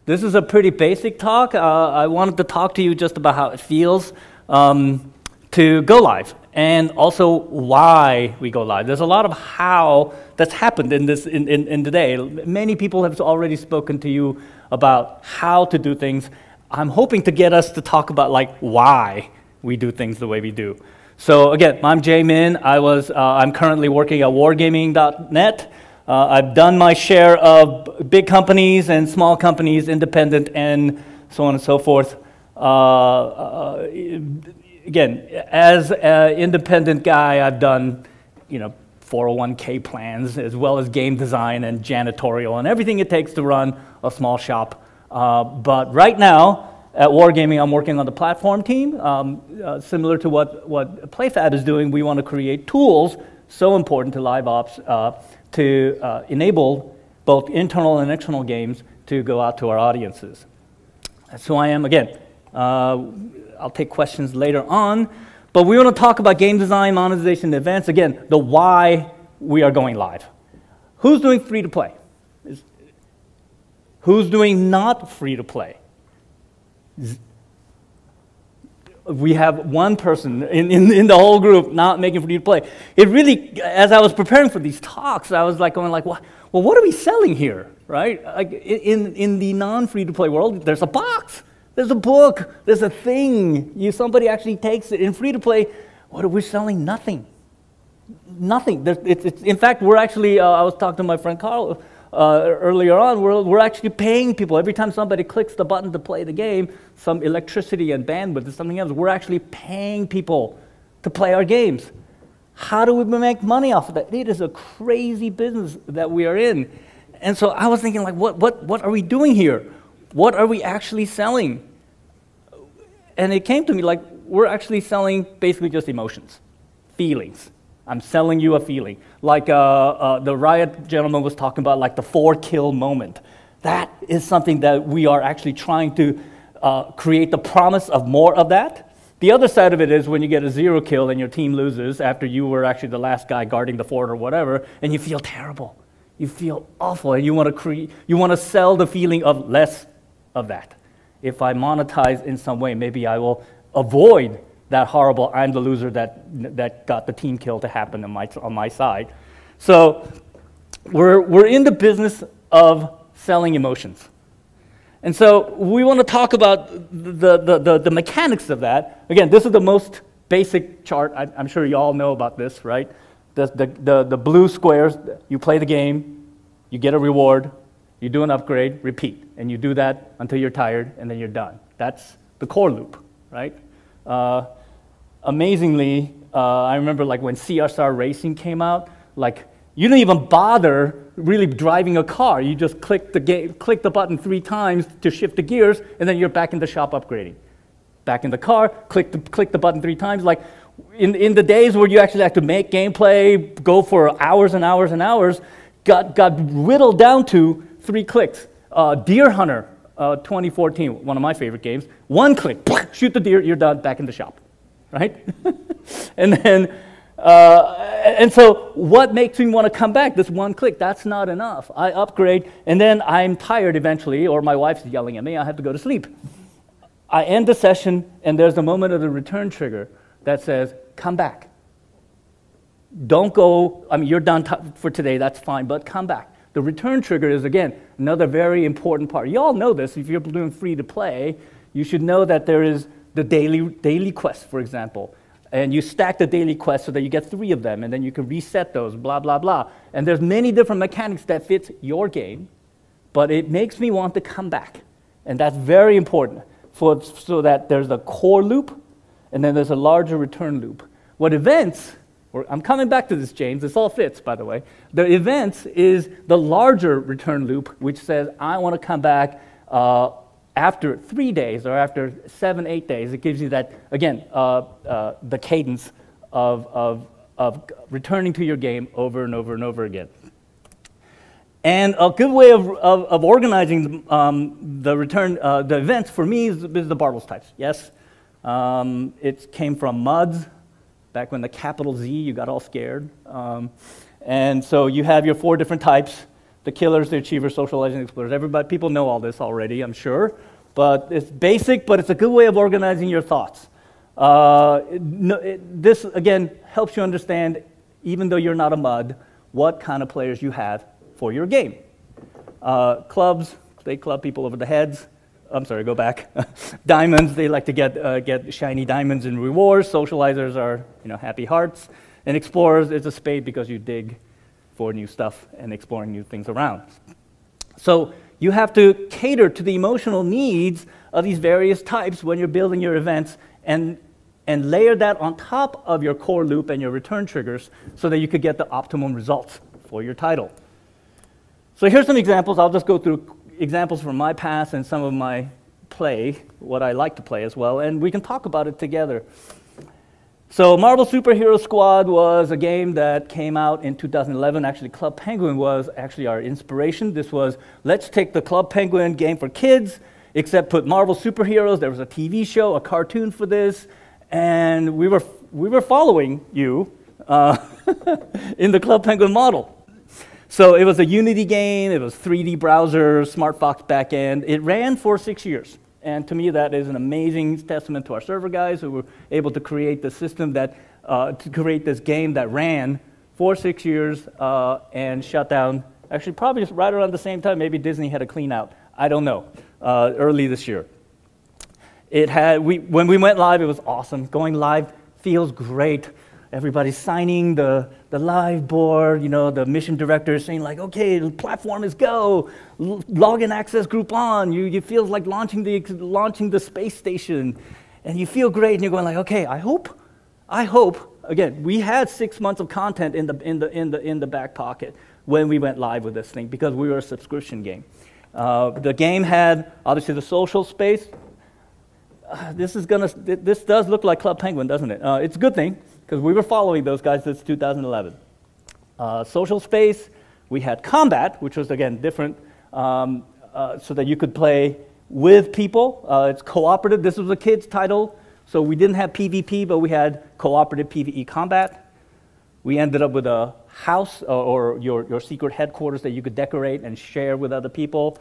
This is a pretty basic talk. I wanted to talk to you just about how it feels to go live, and also why we go live. There's a lot of how that's happened in this in today. Many people have already spoken to you about how to do things. I'm hoping to get us to talk about like why we do things the way we do. So again, I'm Minn. I'm currently working at wargaming.net. I've done my share of big companies and small companies, independent, and so on and so forth. Again, as an independent guy, I've done, 401k plans as well as game design and janitorial and everything it takes to run a small shop. But right now at Wargaming, I'm working on the platform team. Similar to what PlayFab is doing, we want to create tools so important to LiveOps to enable both internal and external games to go out to our audiences. That's who I am. Again, I'll take questions later on, but we want to talk about game design, monetization, events. Again, the why we are going live. Who's doing free-to-play? Who's doing not free-to-play? We have one person in the whole group not making free-to-play. It really, as I was preparing for these talks, I was going like, well, what are we selling here, right? Like in the non-free-to-play world, there's a box, there's a book, there's a thing. Somebody actually takes it. In free-to-play, what are we selling? Nothing. Nothing. In fact, we're actually, I was talking to my friend Carl earlier on, we're actually paying people. Every time somebody clicks the button to play the game, some electricity and bandwidth is something else, we're actually paying people to play our games. How do we make money off of that? It is a crazy business that we are in. And so I was thinking, like, what are we doing here? What are we actually selling? And it came to me like, we're actually selling basically just emotions, feelings. I'm selling you a feeling. Like the Riot gentleman was talking about, like the 4-kill moment. That is something that we are actually trying to create the promise of more of that. The other side of it is when you get a 0 kill and your team loses after you were actually the last guy guarding the fort or whatever, and you feel terrible. You feel awful, and you want to sell the feeling of less of that. If I monetize in some way, maybe I will avoid that horrible, I'm the loser that got the team kill to happen on my side. So we're in the business of selling emotions. And so we want to talk about the mechanics of that. Again, this is the most basic chart. I'm sure you all know about this, right? The blue squares, you play the game, you get a reward, you do an upgrade, repeat. And you do that until you're tired, and then you're done. That's the core loop, right? Amazingly, I remember like when CSR Racing came out, like you didn't even bother really driving a car. You just click the button 3 times to shift the gears, and then you're back in the shop upgrading. Back in the car, click the button 3 times. Like in the days where you actually had to make gameplay, go for hours and hours and hours, got whittled down to 3 clicks. Deer Hunter 2014, one of my favorite games. 1 click, shoot the deer, you're done, back in the shop, right? And then, and so what makes me want to come back? This 1 click, that's not enough. I upgrade, and then I'm tired eventually, or my wife's yelling at me, I have to go to sleep. I end the session, and there's a moment of the return trigger that says, come back. Don't go, I mean, you're done for today, that's fine, but come back. The return trigger is, again, another very important part. You all know this. If you're doing free-to-play, you should know that there is the daily quest, for example. And you stack the daily quest so that you get 3 of them, and then you can reset those, blah, blah, blah. And there's many different mechanics that fits your game, but it makes me want to come back. And that's very important so that there's a core loop, and then there's a larger return loop. What events... I'm coming back to this, James. This all fits, by the way. The events is the larger return loop, which says I want to come back after 3 days or after 7, 8 days. It gives you that, again, the cadence of returning to your game over and over and over again. And a good way of organizing the events for me is the Bartle's types. Yes, it came from MUDs. Back when the capital Z, you got all scared. And so you have your 4 different types. the killers, the achievers, socializing explorers. Everybody, people know all this already, I'm sure. But it's basic, but it's a good way of organizing your thoughts. This, again, helps you understand, even though you're not a MUD, what kind of players you have for your game. Clubs, they club people over the heads. I'm sorry, go back. Diamonds, they like to get shiny diamonds and rewards. Socializers are, happy hearts. And explorers, it's a spade because you dig for new stuff and exploring new things around. So you have to cater to the emotional needs of these various types when you're building your events and layer that on top of your core loop and your return triggers so that you could get the optimum results for your title. So here's some examples. I'll just go through examples from my past and some of my play, what I like to play as well, and we can talk about it together. So Marvel Superhero Squad was a game that came out in 2011. Actually, Club Penguin was actually our inspiration. This was, let's take the Club Penguin game for kids, except put Marvel superheroes. There was a TV show, a cartoon for this, and we were following you in the Club Penguin model. So it was a Unity game, it was 3D browser, SmartFox backend. It ran for 6 years. And to me, that is an amazing testament to our server guys who were able to create the system that, to create this game that ran for 6 years and shut down, actually probably just right around the same time. Maybe Disney had a clean out. I don't know, early this year. When we went live, it was awesome. Going live feels great. Everybody's signing the live board, the mission director is saying like, okay, the platform is go, login access group on. You feel like launching the space station, and you feel great, and you're going like, okay, I hope. Again, we had 6 months of content in the back pocket when we went live with this thing because we were a subscription game. The game had obviously the social space. This does look like Club Penguin, doesn't it? It's a good thing, because we were following those guys since 2011. Social space, we had combat, which was, again, different, so that you could play with people. It's cooperative. This was a kid's title, so we didn't have PvP, but we had cooperative PvE combat. We ended up with a house or your secret headquarters that you could decorate and share with other people.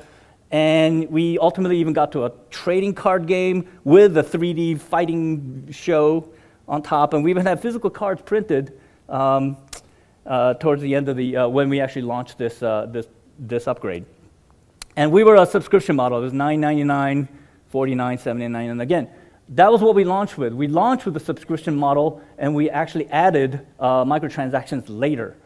And we ultimately even got to a trading card game with a 3D fighting show on top, and we even had physical cards printed towards the end of the when we actually launched this upgrade. And we were a subscription model. It was $9.99, $49, $79, and again, that was what we launched with. We launched with a subscription model, and we actually added microtransactions later.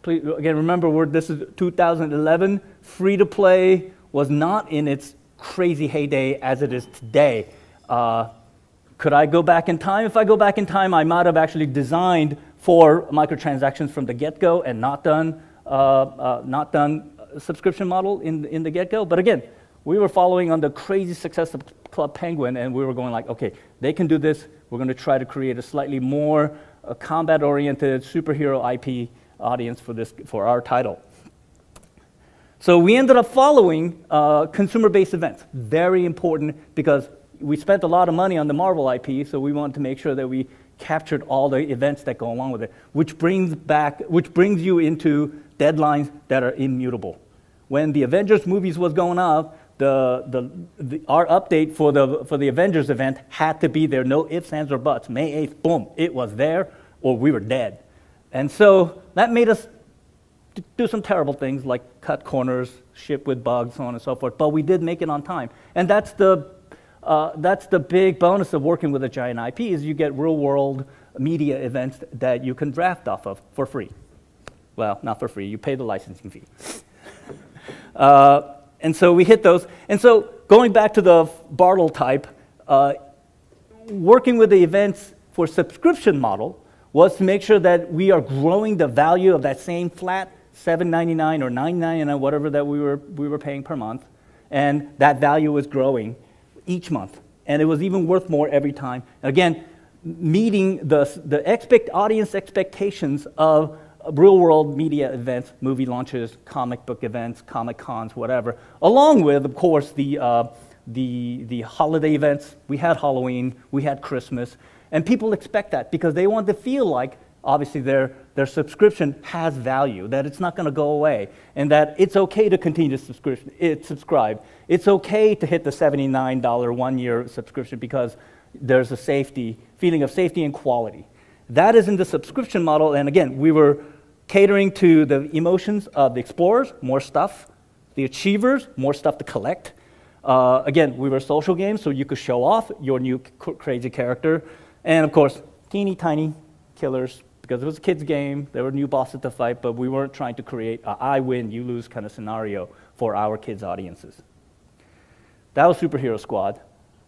Please, again, remember, this is 2011. Free-to-play was not in its crazy heyday as it is today. Could I go back in time? If I go back in time, I might have actually designed for microtransactions from the get-go and not done a subscription model in the get-go. But again, we were following on the crazy success of Club Penguin, and we were going like, okay, they can do this. We're going to try to create a slightly more combat-oriented superhero IP audience for our title. So we ended up following consumer-based events. Very important because we spent a lot of money on the Marvel IP, so we wanted to make sure that we captured all the events that go along with it, which brings you into deadlines that are immutable. When the Avengers movies was going up, our update for the Avengers event had to be there, no ifs, ands, or buts. May 8th, boom, it was there, or we were dead. And so that made us do some terrible things like cut corners, ship with bugs, so on and so forth, but we did make it on time. And that's the big bonus of working with a giant IP is you get real-world media events that you can draft off of for free. Well, not for free. You pay the licensing fee. And so we hit those. And so going back to the Bartle type, working with the events for subscription model was to make sure that we are growing the value of that same flat $7.99 or $9.99 or whatever that we were paying per month, and that value was growing each month, and it was even worth more every time. Again, meeting the audience expectations of real-world media events, movie launches, comic book events, Comic Cons, whatever, along with, of course, the holiday events. We had Halloween, we had Christmas, and people expect that because they want to feel like obviously their subscription has value, that it's not going to go away, and that it's okay to continue to subscribe. It's okay to hit the $79 one-year subscription because there's a feeling of safety and quality. That is in the subscription model, and again, we were catering to the emotions of the explorers, more stuff, the achievers, more stuff to collect. Again, we were social games, so you could show off your new crazy character, and of course, teeny tiny killers, because it was a kid's game, there were new bosses to fight, but we weren't trying to create a I win, you lose kind of scenario for our kids' audiences. That was Superhero Squad.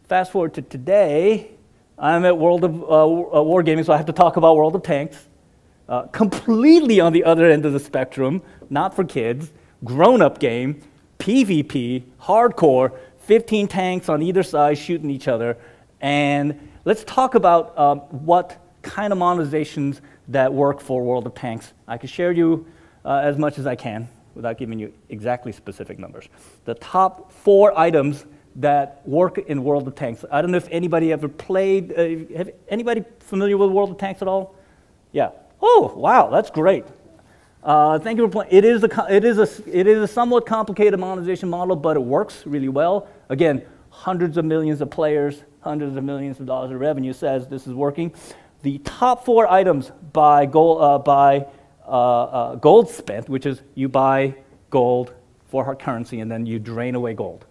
Fast forward to today, I'm at World of Wargaming, so I have to talk about World of Tanks. Completely on the other end of the spectrum, not for kids, grown-up game, PvP, hardcore, 15 tanks on either side shooting each other. And let's talk about what kind of monetizations that work for World of Tanks. I can share you as much as I can without giving you exactly specific numbers. The top 4 items that work in World of Tanks. I don't know if anybody ever played, anybody familiar with World of Tanks at all? Yeah. Oh, wow, that's great. Thank you for playing. It is a somewhat complicated monetization model, but it works really well. Again, hundreds of millions of players, hundreds of millions of dollars of revenue says this is working. The top 4 items by gold spent, which is you buy gold for hard currency and then you drain away gold.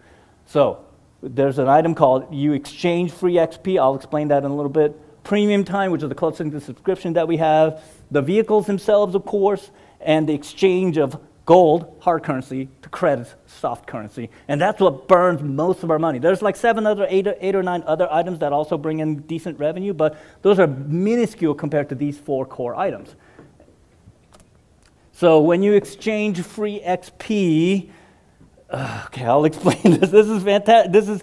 So there's an item called you exchange free XP. I'll explain that in a little bit. Premium time, which is the closest thing to subscription that we have. The vehicles themselves, of course, and the exchange of gold, hard currency, to credits, soft currency. And that's what burns most of our money. There's like 8 or 9 other items that also bring in decent revenue, but those are minuscule compared to these 4 core items. So when you exchange free XP, okay, I'll explain this. This is fantastic. This is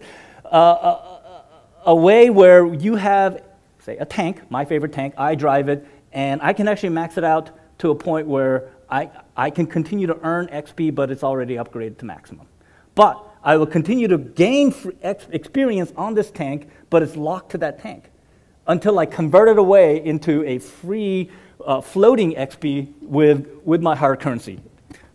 a way where you have, say, a tank, my favorite tank, I drive it, and I can actually max it out to a point where I can continue to earn XP, but it's already upgraded to maximum. But I will continue to gain experience on this tank, but it's locked to that tank until I convert it away into a free floating XP with my hard currency.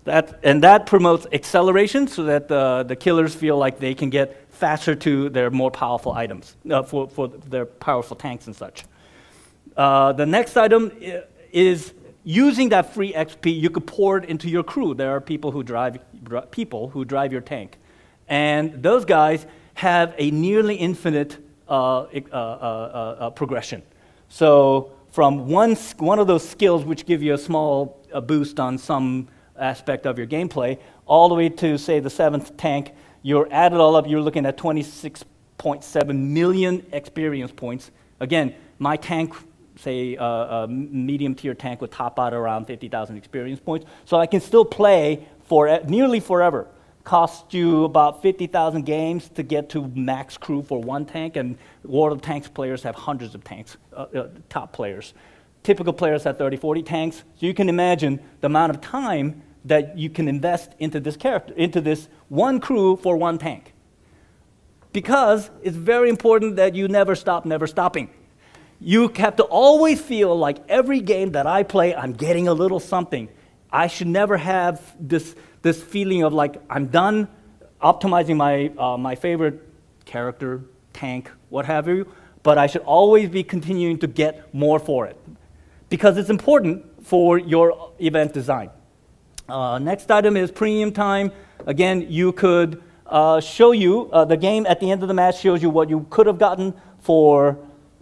That promotes acceleration so that the killers feel like they can get faster to their more powerful items, for their powerful tanks and such. The next item is using that free XP, you could pour it into your crew. There are people who drive your tank. And those guys have a nearly infinite progression. So from one of those skills which give you a small boost on some aspect of your gameplay, all the way to, say, the 7th tank, you're add it all up, you're looking at 26.7 million experience points. Again, my tank, say a medium tier tank, would top out around 50,000 experience points. So I can still play for nearly forever. Costs you about 50,000 games to get to max crew for one tank, and World of Tanks players have hundreds of tanks, top players. Typical players have 30, 40 tanks. So you can imagine the amount of time that you can invest into this character, into this one crew for one tank. Because it's very important that you never stop, never stopping. You have to always feel like every game that I play, I'm getting a little something. I should never have this feeling of like I'm done optimizing my favorite character, tank, what have you, but I should always be continuing to get more for it because it's important for your event design. Next item is premium time. Again, you could show you, the game at the end of the match shows you what you could have gotten for,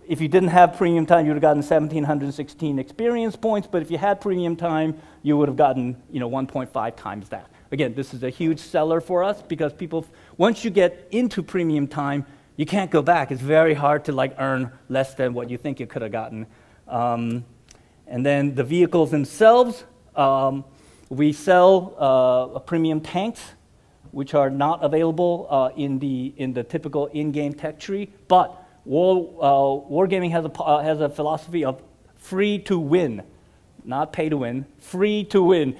if you didn't have premium time, you would have gotten 1,716 experience points, but if you had premium time, you would have gotten 1.5 times that. Again, this is a huge seller for us because people, once you get into premium time, you can't go back. It's very hard to like earn less than what you think you could have gotten. And then the vehicles themselves, we sell premium tanks, which are not available in the typical in-game tech tree, but Wargaming has a philosophy of free to win, not pay to win, free to win,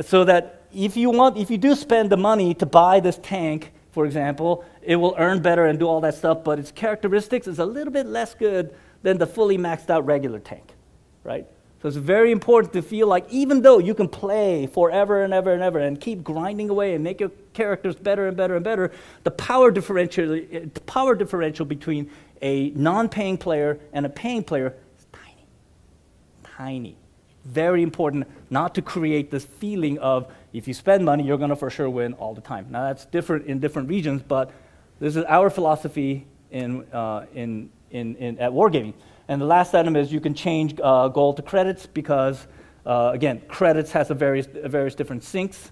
so that if you do spend the money to buy this tank, for example, it will earn better and do all that stuff, but its characteristics is a little bit less good than the fully maxed out regular tank, right? So So it's very important to feel like even though you can play forever and ever and ever and keep grinding away and make your characters better and better and better, the power differential between a non-paying player and a paying player is tiny. Tiny. Very important not to create this feeling of if you spend money, you're going to for sure win all the time. Now that's different in different regions, but this is our philosophy at Wargaming. And the last item is you can change gold to credits because, again, credits has a various different sinks.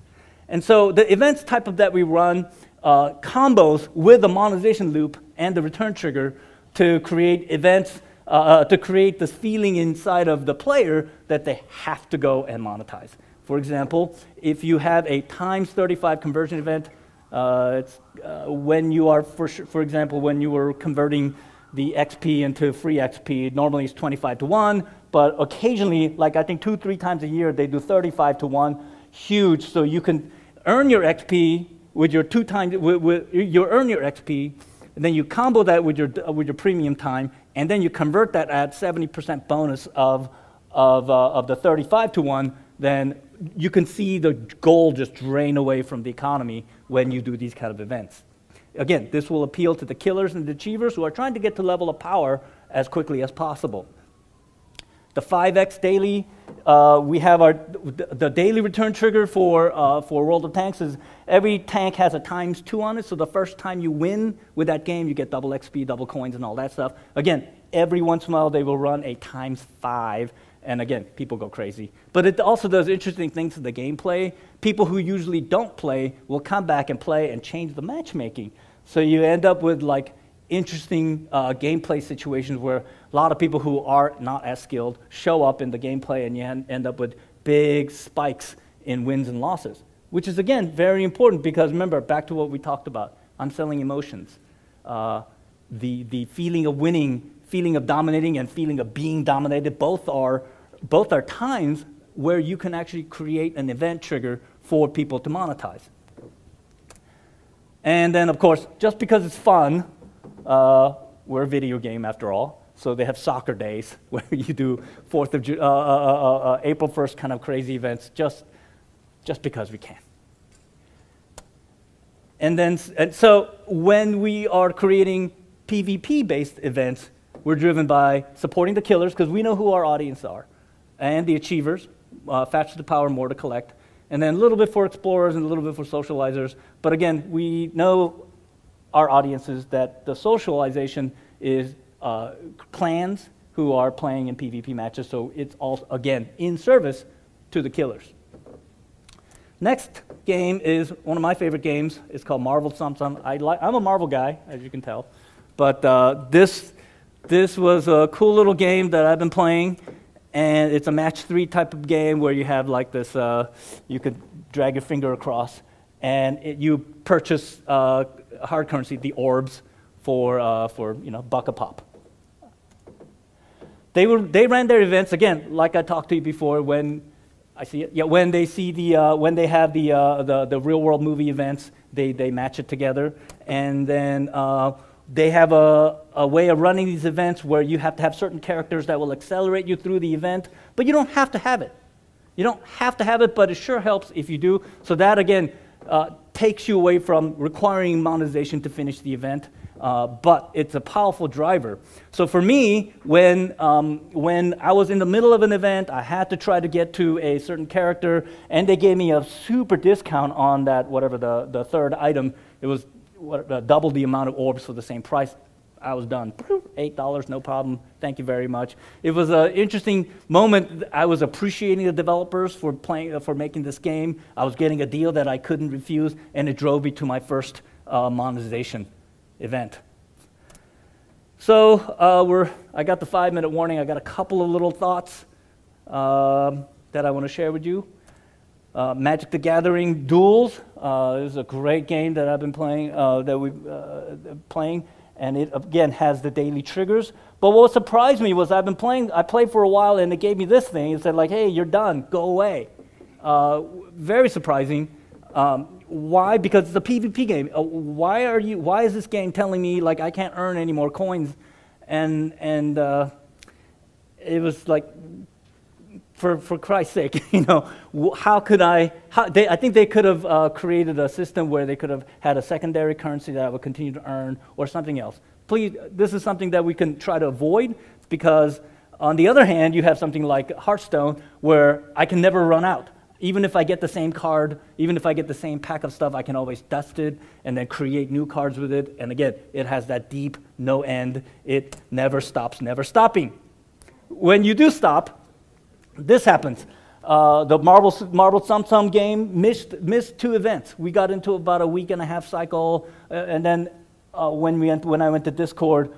And so the events type of that we run combos with the monetization loop and the return trigger to create events, to create this feeling inside of the player that they have to go and monetize. For example, if you have a times 35 conversion event, it's when you are, for example, when you were converting the XP into free XP, normally it's 25 to 1, but occasionally, like I think 2-3 times a year, they do 35 to 1, huge. So you can earn your XP with your you earn your XP, and then you combo that with your premium time, and then you convert that at 70% bonus of the 35 to 1, then you can see the gold just drain away from the economy when you do these kind of events. Again, this will appeal to the killers and the achievers who are trying to get to level of power as quickly as possible. The 5x daily, we have the daily return trigger for World of Tanks is every tank has a ×2 on it, so the first time you win with that game, you get double XP, double coins, and all that stuff. Again, every once in a while they will run a ×5, and again, people go crazy. But it also does interesting things to the gameplay. People who usually don't play will come back and play and change the matchmaking. So you end up with like interesting gameplay situations where a lot of people who are not as skilled show up in the gameplay, and you end up with big spikes in wins and losses, which is, again, very important because, remember, back to what we talked about. I'm selling emotions. The feeling of winning, feeling of dominating, and feeling of being dominated, both are times where you can actually create an event trigger for people to monetize. And then, of course, just because it's fun, we're a video game after all, so they have soccer days where you do April 1st kind of crazy events just because we can. And so when we are creating PvP-based events, we're driven by supporting the killers because we know who our audience are, and the achievers, faster to power, more to collect, and then a little bit for explorers and a little bit for socializers. But again, we know our audiences that the socialization is clans who are playing in PvP matches, so it's all, again, in service to the killers. Next game is one of my favorite games. It's called Marvel Something. I'm a Marvel guy, as you can tell, but this was a cool little game that I've been playing. And it's a match 3 type of game where you have like this, you could drag your finger across, and you purchase hard currency, the orbs, for $1 a pop. They ran their events again, like I talked to you before. When I see it, yeah, when they see when they have the real world movie events, they match it together, and then. They have a way of running these events where you have to have certain characters that will accelerate you through the event, but you don't have to have it. You don't have to have it, but it sure helps if you do. So that, again, takes you away from requiring monetization to finish the event, but it's a powerful driver. So for me, when I was in the middle of an event, I had to try to get to a certain character, and they gave me a super discount on that, whatever the third item. It was double the amount of orbs for the same price. I was done. $8, no problem. Thank you very much. It was an interesting moment. I was appreciating the developers for making this game. I was getting a deal that I couldn't refuse, and it drove me to my first monetization event. So I got the 5-minute warning. I got a couple of little thoughts that I want to share with you. Magic the Gathering Duels is a great game that I've been playing, and it again has the daily triggers. But what surprised me was I played for a while, and it gave me this thing. It said like, "Hey, you're done. Go away." Very surprising. Why? Because it's a PvP game. Why is this game telling me like I can't earn any more coins? And it was like for Christ's sake, how could I think they could have created a system where they could have had a secondary currency that I would continue to earn or something else. Please, this is something that we can try to avoid, because on the other hand, you have something like Hearthstone where I can never run out. Even if I get the same card, even if I get the same pack of stuff, I can always dust it and then create new cards with it. And again, it has that deep, no end. It never stops, never stopping. When you do stop, this happens. The Marble Sum Sum game missed 2 events. We got into about a week and a half cycle, and then when I went to Discord,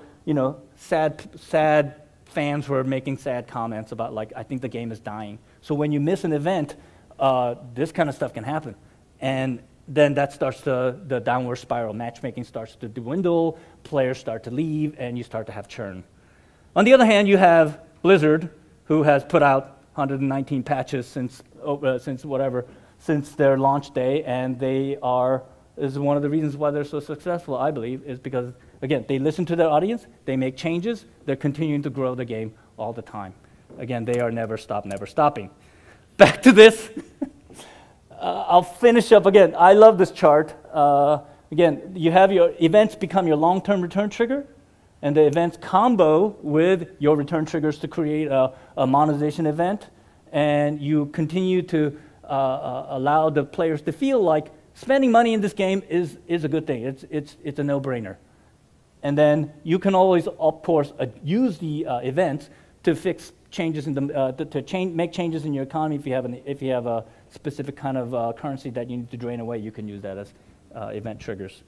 sad fans were making sad comments about, like, I think the game is dying. So when you miss an event, this kind of stuff can happen, and then that starts the downward spiral. Matchmaking starts to dwindle, players start to leave, and you start to have churn. On the other hand, you have Blizzard, who has put out 119 patches since their launch day, and is one of the reasons why they're so successful, I believe, is because, again, they listen to their audience, they make changes, they're continuing to grow the game all the time. Again, they are never stopping. Back to this. I'll finish up again. I love this chart. Again, you have your events become your long-term return trigger, and the events combo with your return triggers to create a monetization event, and you continue to allow the players to feel like spending money in this game is a good thing. It's a no-brainer. And then you can always, of course, use the events to fix changes in the make changes in your economy. If you have a specific kind of currency that you need to drain away, you can use that as event triggers.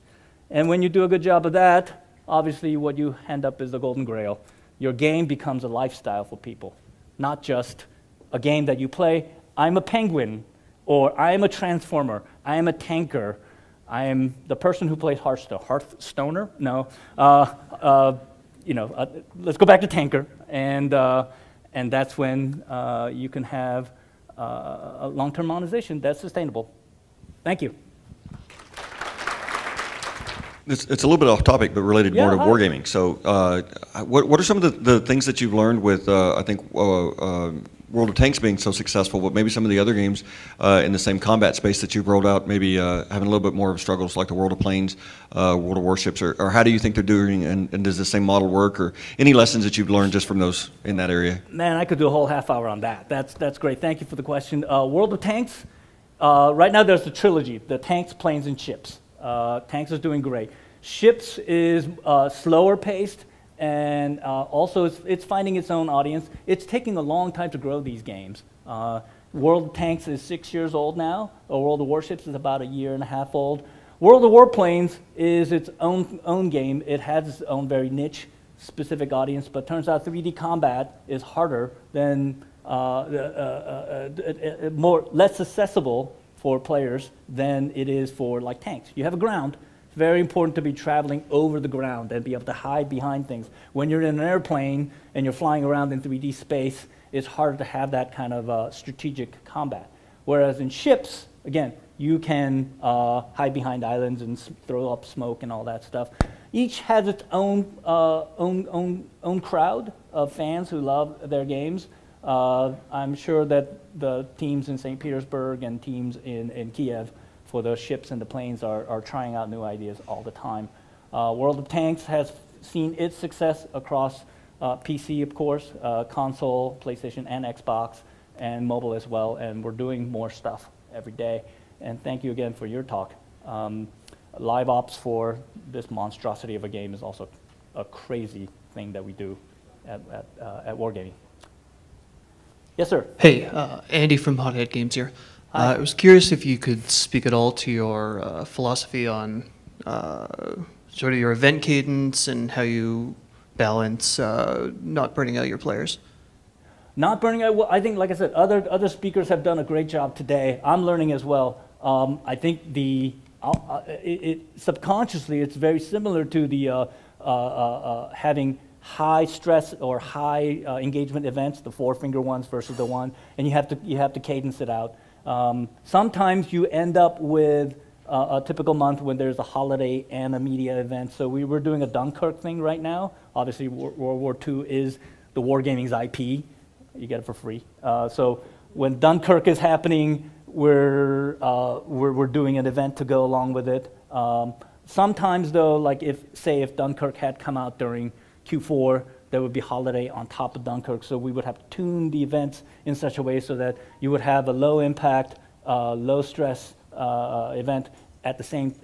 And when you do a good job of that, obviously, what you end up is the golden grail. Your game becomes a lifestyle for people, not just a game that you play. I'm a penguin, or I am a transformer. I am a tanker. I am the person who plays Hearthstone. Hearthstoner? No. Let's go back to tanker, and that's when you can have a long-term monetization that's sustainable. Thank you. It's a little bit off topic, but related more to wargaming. So what are some of the things that you've learned with, I think, World of Tanks being so successful, but maybe some of the other games in the same combat space that you've rolled out, maybe having a little bit more of struggles like the World of Planes, World of Warships, or how do you think they're doing, and does the same model work, or any lessons that you've learned just from those in that area? Man, I could do a whole half hour on that. That's great. Thank you for the question. World of Tanks, right now there's the trilogy, the Tanks, Planes, and Ships. Tanks is doing great. Ships is slower paced, and also it's finding its own audience. It's taking a long time to grow these games. World of Tanks is 6 years old now. World of Warships is about 1.5 years old. World of Warplanes is its own game. It has its own very niche, specific audience, but turns out 3D combat is harder than, less accessible for players than it is for, like, tanks. You have a ground. It's very important to be traveling over the ground and be able to hide behind things. When you're in an airplane and you're flying around in 3D space, it's harder to have that kind of strategic combat. Whereas in ships, again, you can hide behind islands and throw up smoke and all that stuff. Each has its own crowd of fans who love their games. I'm sure that the teams in St. Petersburg and teams in Kiev for the ships and the planes are trying out new ideas all the time. World of Tanks has seen its success across PC, of course, console, PlayStation, and Xbox, and mobile as well, and we're doing more stuff every day. And thank you again for your talk. LiveOps for this monstrosity of a game is also a crazy thing that we do at Wargaming. Yes, sir. Hey, Andy from Hothead Games here. I was curious if you could speak at all to your philosophy on sort of your event cadence and how you balance not burning out your players. Not burning out. Well, I think, like I said, other speakers have done a great job today. I'm learning as well. I think subconsciously it's very similar to the having high stress or high engagement events, the 4-finger ones versus the one, and you have to cadence it out. Sometimes you end up with a typical month when there's a holiday and a media event. So we're doing a Dunkirk thing right now. Obviously, World War II is the Wargaming's IP. you get it for free. So when Dunkirk is happening, we're doing an event to go along with it. Sometimes though, like if Dunkirk had come out during Q4, there would be holiday on top of Dunkirk, so we would have to tune the events in such a way so that you would have a low impact, low stress event at the same,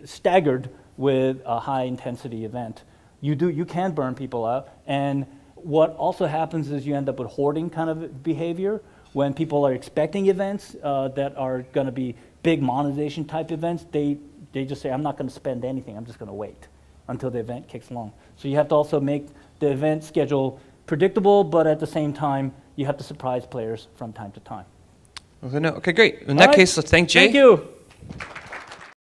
staggered with a high intensity event. You can burn people out, and what also happens is you end up with hoarding kind of behavior when people are expecting events that are going to be big monetization type events. They just say, I'm not going to spend anything, I'm just going to wait until the event kicks along. So you have to also make the event schedule predictable, but at the same time, you have to surprise players from time to time. Okay, great. In that case, let's thank Jay. Thank you.